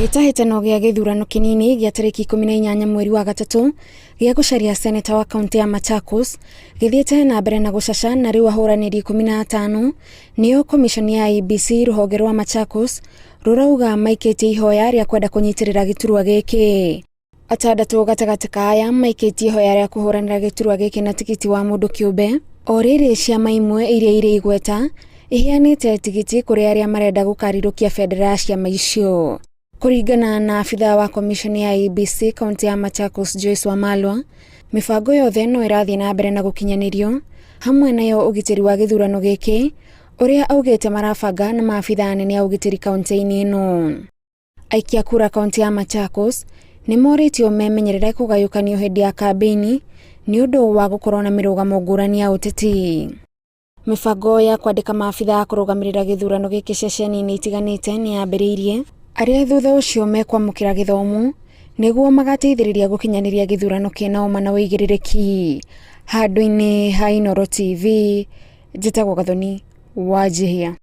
Gĩtahĩtano gĩa gĩthurano kĩnini gĩa tarĩki 18 mweri wa gatatũ gĩa gũcaria seneta wa kaunti ya Machakos gĩthiĩte na mbere na gũcaca, na rĩu ahũranĩri 15 nĩo komishoni ya IEBC rũhonge rwa Machakos rũrauga maikĩtie ihoya rĩa kwenda kũnyitĩrĩra gĩturwa gĩkĩ. Atandatũ gatagatĩ ka aya maikĩtie ihoya rĩa kũhũranĩra gĩturwa gĩkĩ na tigiti wa mũndũ kĩũmbe, o rĩrĩ ciama imwe iria irĩ igweta iheanĩte tigiti kũrĩ arĩa marenda gũkarirũkia bendera ya ciama icio. Kũringana na afitha wa komishoni ya IEBC kaunti ya Machakos Joyce Wamalwa, mibango yothe no ĩrathiĩ na mbere na gũkinyanĩrio, hamwe nayo ũgitĩri wa gĩthurano gĩkĩ ũrĩa augĩte marabanga na maafitha anene a ũgitĩri kaunti-inĩ ĩno. Aikia kura kaunti ya Machakos nĩ morĩtio memenyerere kũgayũkanio hĩndĩ ya kambĩini nĩ ũndũ wa gũkorwo na mĩrũgamo ngũrani ya ũteti. Mibango ya kwandĩka maafitha a kũrũgamĩrĩra gĩthurano gĩkĩ ceceni-inĩ itiganĩte nĩ yambĩrĩirie, arĩa thutha ũcio mekwamũkĩra gĩthomo nĩguo magateithĩrĩria gũkinyanĩria gĩthurano kĩna ũma na wĩigĩrĩrĩki. Handũ-inĩ ha Inooro TV, njĩtagwo Gathoni Wanjihia.